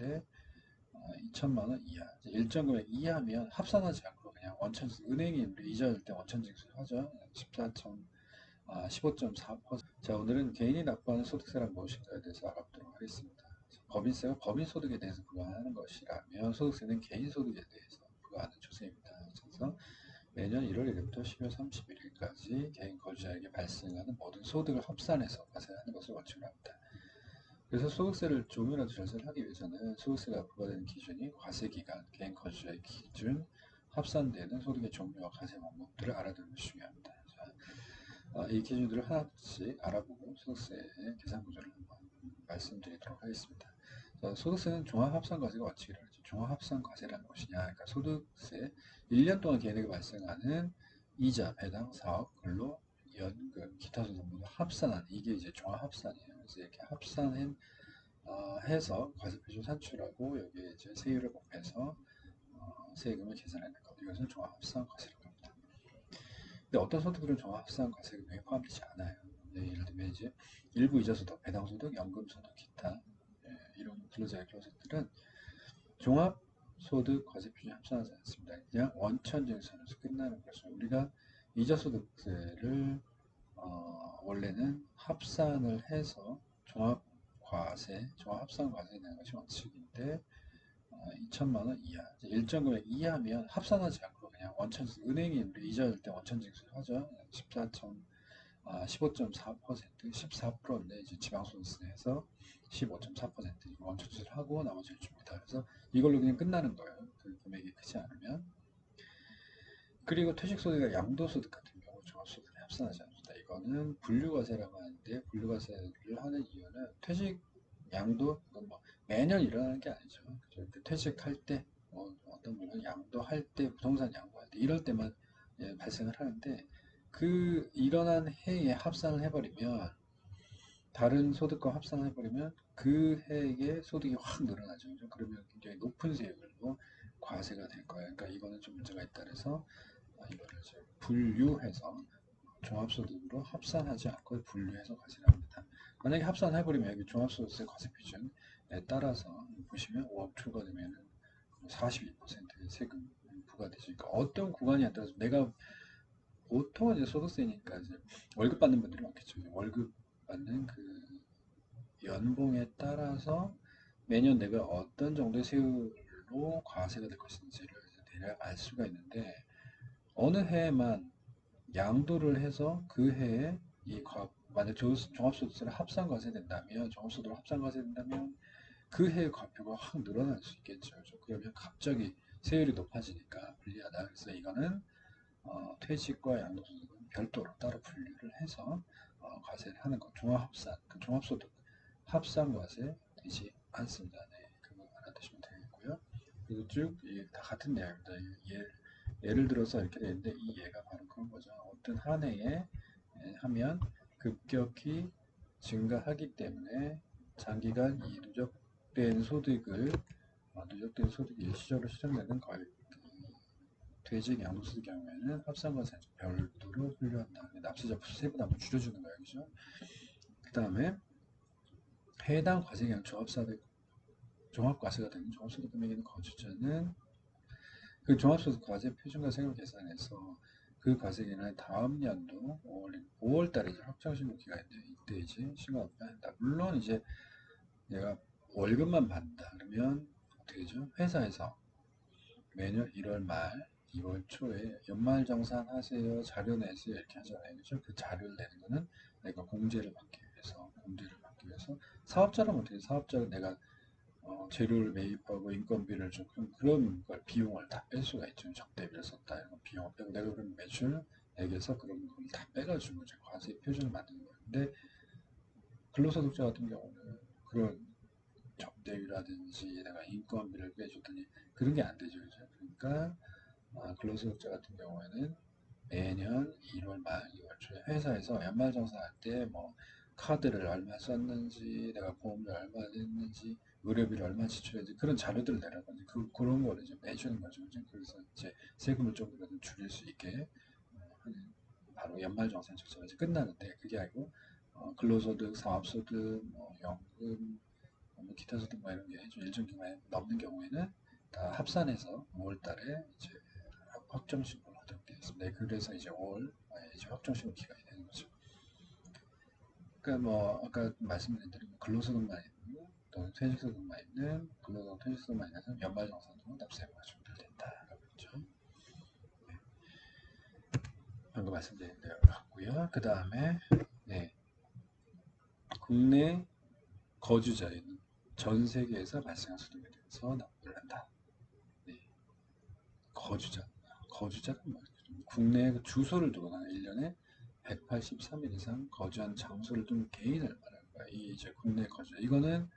있는데 2천만 원 이하, 일정 금액 이하면 합산하지 않고 그냥 원천, 은행이 우리 이자 줄 때 원천 징수를 하죠. 15.4%. 자, 오늘은 개인이 납부하는 소득세란 무엇인가에 대해서 알아보도록 하겠습니다. 법인세가 법인소득에 대해서 부과하는 것이라면 소득세는 개인소득에 대해서 부과하는 조세입니다. 그래서 매년 1월 1일부터 12월 31일까지 개인 거주자에게 발생하는 모든 소득을 합산해서 과세하는 것을 원칙으로 합니다. 그래서 소득세를 조금이라도 절세하기 위해서는 소득세가 부과되는 기준이 과세기간, 개인 거주자의 기준, 합산되는 소득의 종류와 과세 방법들을 알아두는 것이 중요합니다. 자, 이 기준들을 하나씩 알아보고 소득세의 계산 구조를 한번 말씀드리도록 하겠습니다. 자, 소득세는 종합합산과세가 원칙이라고 하죠. 종합합산과세라는 것이냐, 그러니까 소득세 1년 동안 개인에게 발생하는 이자, 배당, 사업, 근로, 연금, 기타 소득 모두 합산한 이게 이제 종합합산이에요. 그래서 이렇게 합산한 해서 과세표준 산출하고 여기에 이제 세율을 곱해서 세금을 계산하는 것. 이것을 종합합산과세라고 합니다. 근데 어떤 소득들은 종합합산과세금에 포함되지 않아요. 예를 들면 이제 일부 이자소득, 배당소득, 연금소득, 기타 이런 근로자의 소득들은 종합소득 과세표준에 합산하지 않습니다. 그냥 원천징수하면서 끝나는 거죠. 우리가 이자소득세를 원래는 합산을 해서 종합합산과세에 내는 것이 원칙인데 2천만 원 이하, 일정 금액 이하면 합산하지 않고 그냥 원천, 은행이 우리 이자 줄 때 원천 징수를 하죠. 15.4%, 14%인데 이제 지방소득세에서 15.4% 원천 징수를 하고 나머지를 줍니다. 그래서 이걸로 그냥 끝나는 거예요. 그 금액이 크지 않으면. 그리고 퇴직소득이나 양도소득 같은 경우 종합소득에 합산하지 않습니다. 이거는 분류과세라고 하는데 분류과세를 하는 이유는 퇴직, 양도, 뭐 매년 일어나는 게 아니죠. 퇴직할 때, 어떤 분은 양도할 때, 부동산 양도할 때 이럴 때만 발생을 하는데 그 일어난 해에 합산을 해버리면 다른 소득과 합산을 해버리면 그 해의 소득이 확 늘어나죠. 그러면 굉장히 높은 세율로 과세가 될 거예요. 그러니까 이거는 좀 문제가 있다 그래서 이거를 이제 분류해서 종합소득으로 합산하지 않고 분류해서 과세를 합니다. 만약에 합산해버리면 여기 종합소득세 과세 표준에 따라서 보시면 5억 초과되면 42%의 세금 부과되죠. 그러니까 어떤 구간에 따라서 내가 보통은 이제 소득세니까 이제 월급 받는 분들이 많겠죠. 월급 받는 그 연봉에 따라서 매년 내가 어떤 정도의 세율로 과세가 될 것인지를 대략 알 수가 있는데 어느 해에만 양도를 해서 그 해에 만약 종합소득세를 합산과세된다면 종합소득을 합산과세된다면 그 해의 과표가 확 늘어날 수 있겠죠. 그러면 갑자기 세율이 높아지니까 불리하다. 그래서 이거는 퇴직과 양도소득은 별도로 따로 분류를 해서 과세를 하는 것. 종합합산, 그 종합소득 합산과세 되지 않습니다. 네, 그거 알아두시면 되겠고요. 그리고 쭉 다 같은 내용입니다. 예를 들어서 이렇게 되는데 이 예가 바로 그런 거죠. 어떤 한 해에 하면 급격히 증가하기 때문에 장기간 이 누적된 소득이 일시적으로 실현되는 거의 퇴직 양도소득 경우에는 합산과세 별도로 분류한다. 납세자 세분 한번 줄여주는 거예요, 그죠? 그 다음에 해당 과세량 종합과세가 되는 종합소득 금액인 거주자는 그 종합소득 과세 표준과세를 계산해서 그 과세기는 다음 연도 5월 달에 이제 확정 신고 기간인데 이때 이제 신고가 한다. 물론 이제 내가 월급만 받는다. 그러면 어떻게 되죠? 회사에서 매년 1월 말, 2월 초에 연말정산하세요, 자료 내세요 이렇게 하잖아요. 그죠? 그 자료를 내는 거는 내가 공제를 받기 위해서 사업자라면 어떻게 사업자는 내가 재료를 매입하고 인건비를 좀 그런 걸 비용을 다 뺄 수가 있죠. 적대비를 썼다 이런 비용을 빼고 내가 그럼 매출액에서 그런 걸 다 빼가지고 이제 과세 표준을 만드는 건데 근로소득자 같은 경우는 그런 적대비라든지 내가 인건비를 빼주더니 그런 게 안 되죠. 그죠? 그러니까 근로소득자 같은 경우에는 매년 1월 말, 2월 초에 회사에서 연말정산할 때 뭐 카드를 얼마 썼는지, 내가 보험료 얼마 냈는지, 의료비를 얼마 지출했는지 그런 자료들을 내라고 이제 그런 거를 이제 내주는 거죠. 그래서 이제 세금을 조금이라도 줄일 수 있게 하는 바로 연말정산 절차가 이제 끝나는데 그게 아니고 근로소득, 사업소득, 뭐 연금, 뭐 기타 소득 뭐 이런 게 좀 일정 기간이 넘는 경우에는 다 합산해서 5월달에 이제 확정신고를 하도록 되어 있습니다. 네, 그래서 이제 5월 이제 확정신고 기간이 되는 거죠. 그러니까 뭐 아까 말씀드린 대로 근로소득만 있는 또는 퇴직소득만 있는 근로소득 퇴직소득만 있는 연말정산으로 납세가 종결된다라고 했죠. 네. 방금 말씀드린 대로 같고요. 그 다음에 네, 국내 거주자인 전 세계에서 발생한 소득에 대해서 납부를 한다. 네. 거주자가 뭐죠? 국내 주소를 두거나 1년에 183일 이상 거주한 장소를 둔 개인을 말하는 거야. 이 이제 국내 거주자. 이거는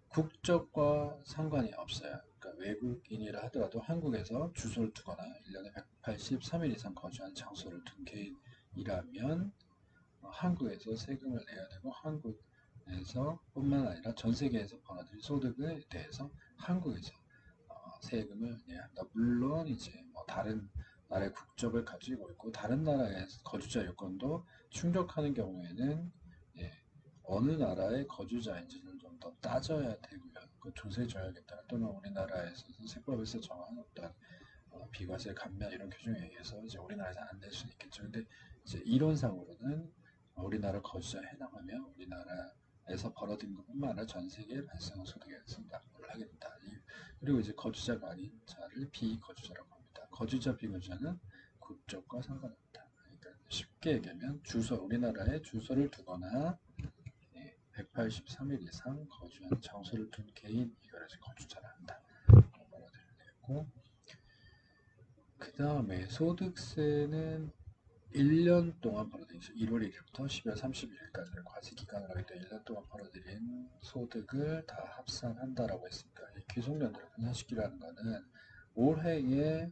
국적과 상관이 없어요. 그러니까 외국인이라 하더라도 한국에서 주소를 두거나 1년에 183일 이상 거주한 장소를 둔 개인이라면 한국에서 세금을 내야 되고 한국에서 뿐만 아니라 전 세계에서 벌어들인 소득에 대해서 한국에서 세금을 내야 한다. 물론 이제 뭐 다른 나라의 국적을 가지고 있고 다른 나라의 거주자 요건도 충족하는 경우에는 예, 어느 나라의 거주자인지를 좀 더 따져야 되고요. 그 조세 조약에 따라 또는 우리나라에서 세법에서 정한 어떤 비과세 감면 이런 규정에 의해서 이제 우리나라에서 안 낼 수는 있겠죠. 근데 이제 이론상으로는 우리나라 거주자에 해당하며 우리나라에서 벌어진 것뿐만 아니라 전 세계에 발생한 소득에 대해서 납부를 하게 된다. 그리고 이제 거주자가 아닌 자를 비거주자라고 합니다. 거주자 비거주자는 국적과 상관없다. 그러니까 쉽게 얘기하면 주소 우리나라에 주소를 두거나 183일 이상 거주한 장소를 둔 개인 이걸 이제 거주자라 한다. 말하고 그 다음에 소득세는 1년 동안 벌어들인 1월 1일부터 12월 31일까지 과세 기간을 하기 때문에 1년 동안 벌어들인 소득을 다 합산한다라고 했으니까 이 귀속연대를 분산시키라는 거는 올해의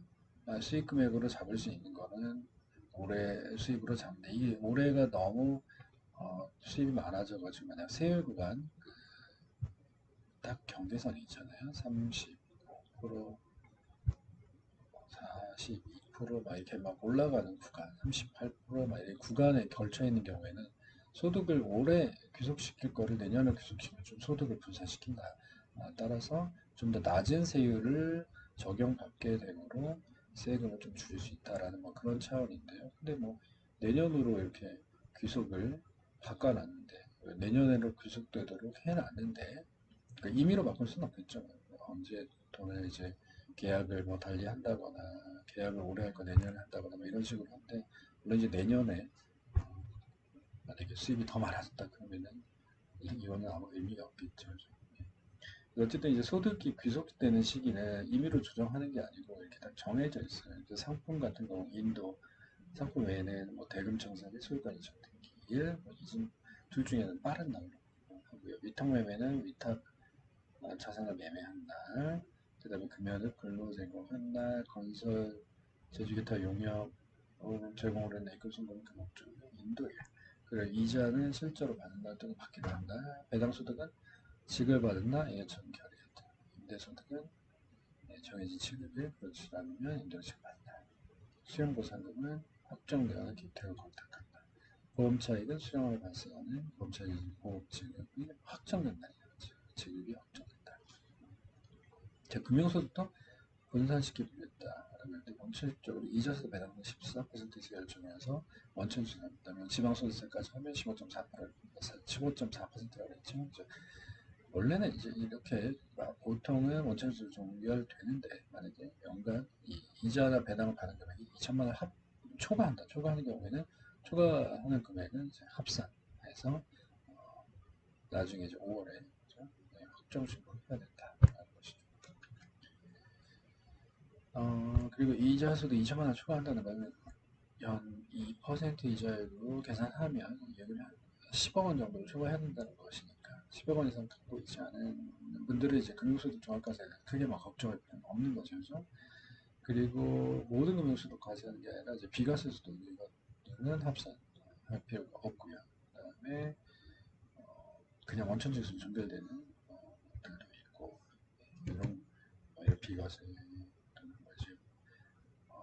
수익 금액으로 잡을 수 있는 거는 올해 수입으로 잡는데 이게 올해가 너무 수입이 많아져가지고 만약 세율 구간 딱 경계선이 있잖아요. 35% 42%막 이렇게 막 올라가는 구간, 38%막 이렇게 구간에 걸쳐 있는 경우에는 소득을 올해 귀속시킬 거를 내년에 귀속시키면 좀 소득을 분산시킨다. 따라서 좀 더 낮은 세율을 적용받게 되므로 세금을 좀 줄일 수 있다라는 뭐 그런 차원인데요. 근데 뭐 내년으로 이렇게 귀속을 바꿔놨는데 내년에로 귀속되도록 해놨는데 그러니까 임의로 바꿀 수는 없겠죠. 언제 돈을 이제 계약을 뭐 달리 한다거나 계약을 올해 할 거 내년에 한다거나 뭐 이런 식으로 하는데 물론 이제 내년에 만약에 수입이 더 많아졌다 그러면은 이거는 아무 의미가 없겠죠. 어쨌든 이제 소득이 귀속되는 시기는 임의로 조정하는 게 아니고 이렇게 딱 정해져 있어요. 상품 같은 경우 인도 상품 외에는 뭐 대금 청산일, 소유권 이전 등기일, 둘 중에는 빠른 날로 하고요. 위탁 매매는 위탁 자산을 매매한 날, 그 다음에 금연을 근로 제공한 날, 건설, 제주기타 용역 제공을 했네. 이걸 선고는 그 목적으로 인도일. 그리고 이자는 실제로 받는 날 또는 받기로 한 날, 배당소득은 지급받은 날, 예전 결의했다. 임대소득은 정해진 지급일, 그렇지 않으면 임대소득 받는 날. 수령보상금은 확정되어는 기택을 건탁한 날. 보험차익은 수령하에 발생하는 보험차익 보험 지급이 확정된 날이죠. 지급이 확정된다. 자, 금융소득도 분산시키겠다라고 했는데 원칙적으로 이자세 배당금 14%에서 결정해서 원천수납 그다음에 지방소득세까지 하면 15.4%라고 했죠. 원래는 이제 이렇게 보통은 원천수 종결되는데 만약에 연간 이자나 배당을 받는 금액이 2천만 원 초과하는 경우에는 초과하는 금액은 이제 합산해서 나중에 이제 5월에 확정 신고를 해야 된다라는 것이죠. 그리고 이자수도 2천만 원 초과한다는 거는 연 2% 이자율로 계산하면 여기는 10억 원 정도를 초과해야 된다는 것이니까 10억 원 이상 갖고 있지 않은 분들은 이제 금융소득 종합과세에 크게 막 걱정할 필요는 없는 거죠. 그죠? 그리고 모든 금융소득 과세하는 게 아니라 이제 비과세 소득 이것들은 합산할 필요가 없고요. 그 다음에 그냥 원천징수로 전결되는 것들도 있고 이런 비과세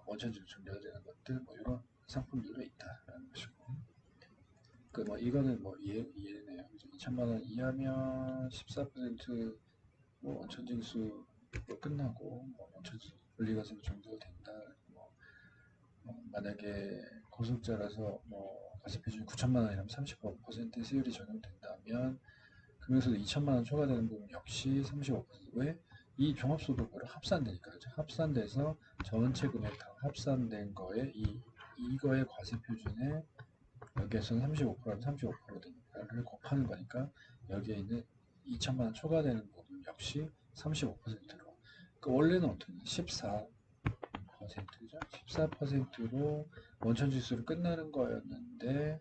원천징수 전결되는 것들 뭐 이런 상품들도 있다라는 것이고 그 뭐 이거는 뭐 이해네요. 2천만 원 이하면 14% 원천징수로 끝나고 원천징수 분리과세로 종료된다. 만약에 고소득자라서 과세표준이 9천만 원이라면 35% 세율이 적용된다면 금융소득 2천만 원 초과되는 부분 역시 35%에 이 종합소득으로 합산되니까 그렇죠? 합산돼서 전체 금액 다 합산된 거에 이거의 과세표준에 여기에서는 35%는 35%를 곱하는 거니까 여기에 있는 2천만 원 초과되는 부분 역시 35%로 원래는 어떻게 14%죠. 14%로 원천지수로 끝나는 거였는데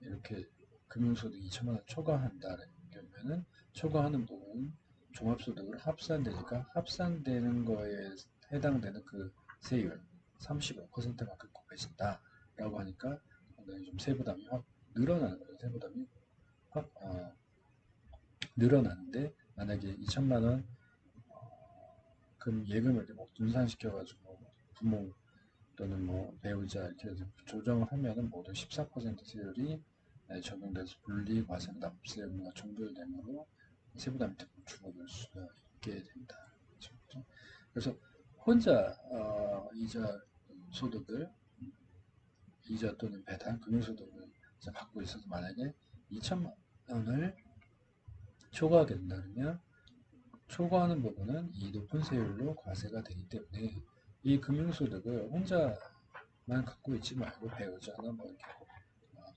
이렇게 금융소득 2천만 원 초과한다는 경우에는 초과하는 부분 종합소득으로 합산되니까 합산되는 거에 해당되는 그 세율 35%만큼 곱해진다 라고 하니까 상당히 좀 세부담이 확 늘어나는 거죠. 세부담이 확 늘어나는데 만약에 2천만 원 예금을 분산시켜가지고 부모 또는 배우자 이렇게 해서 조정을 하면은 모두 14% 세율이 적용돼서 분리과세나 납세의무가 종결되므로 세부담이 조금 줄어들 수가 있게 된다. 그렇죠? 그래서 혼자 이자 소득을 이자 또는 배당 금융소득을 갖고 있어서 만약에 2천만 원을 초과하게 된다면 초과하는 부분은 이 높은 세율로 과세가 되기 때문에 이 금융소득을 혼자만 갖고 있지 말고 배우자나 이렇게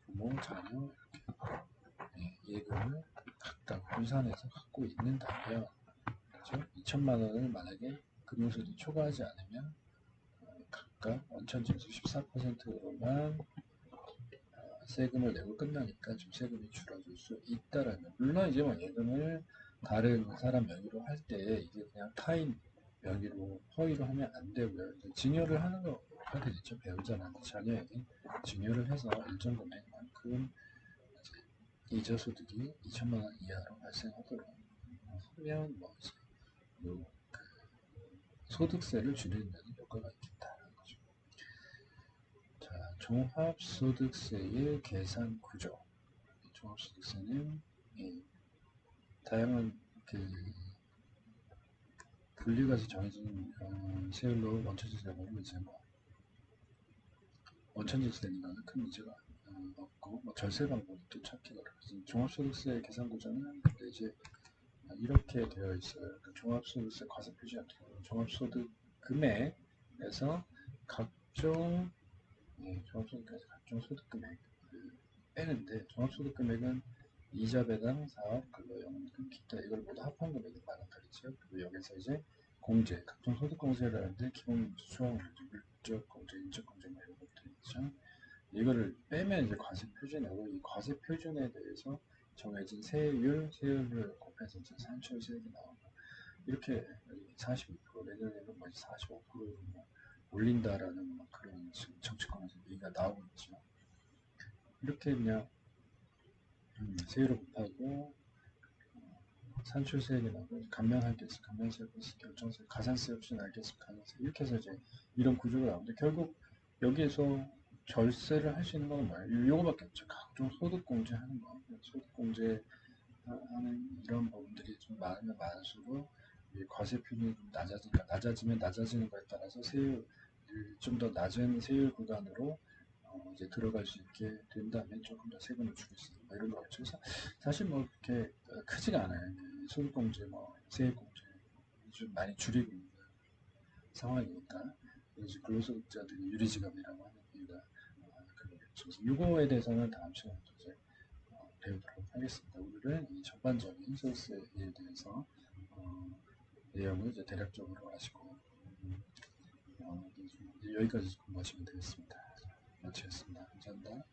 부모, 자녀 이렇게 예금을 각각 분산해서 갖고 있는다면 그렇죠? 2천만 원을 만약에 금융소득 초과하지 않으면 각각 원천징수 14%로만 세금을 내고 끝나니까 좀 세금이 줄어들 수 있다라는 거. 물론 이제 예금을 다른 사람 명의로 할 때 이게 그냥 타인 명의로 허위로 하면 안 되고요. 증여를 하는 거가 되겠죠. 배우자나 자녀에게 증여를 해서 일정 금액만큼 이자 소득이 2천만 원 이하로 발생하도록 하면 그 소득세를 줄이는 효과가 있겠다는 거죠. 자, 종합소득세의 계산 구조. 종합소득세는 다양한 분리과세 정해진 세율로 원천징수되고 이제 원천징수되는 거는 큰 문제가 없고 절세 방법도 찾기가 어렵습니다. 종합소득세 계산 구조는 이제 이렇게 되어 있어요. 종합소득세 과세표시 같은 경우는 종합소득 금액에서 각종 종합소득에서 각종 소득 금액 빼는데 종합소득 금액은 이자 배당 사업 근로연금 기타 이걸 모두 합한 금액을 말한다 그랬죠. 그리고 여기서 이제 공제 각종 소득 공제를 하는데 기본 수학 물적 공제 인적 공제 이런 것들 있죠. 이거를 빼면 이제 과세 표준이고 이 과세 표준에 대해서 정해진 세율을 곱해서 이제 산출세액이 나오고 이렇게 42% 내년에는 45%로 올린다라는 그런 정치권에서 얘기가 나오고 있죠. 이렇게 그냥 세율을 곱하고 산출세액이 나오고 감면하겠습니다. 감면세액, 결정세, 가산세 없이 나겠습니다. 가산세 이렇게 해서 이제 이런 구조가 나오는데 결국 여기에서 절세를 할 수 있는 건 뭐예요? 요거밖에 없죠. 각종 소득공제 하는 거. 소득공제 하는 이런 부분들이 좀 많으면 많을수록 과세 표준이 좀 낮아지면 낮아지는 거에 따라서 세율 좀 더 낮은 세율 구간으로 이제 들어갈 수 있게 된다면 조금 더 세금을 줄일 수 있는 이런 거겠죠. 사실 그렇게 크지가 않아요. 소득공제, 세액공제 좀 많이 줄이고 있는 상황이니까 이제 근로소득자들이 유리지갑이라고 하는 이유가 그거겠죠. 그래서 이거에 대해서는 다음 시간에 이제 배우도록 하겠습니다. 오늘은 이 전반적인 소득세에 대해서 내용을 이제 대략적으로 아시고 여기까지 공부하시면 되겠습니다. 마치겠습니다. 감사합니다.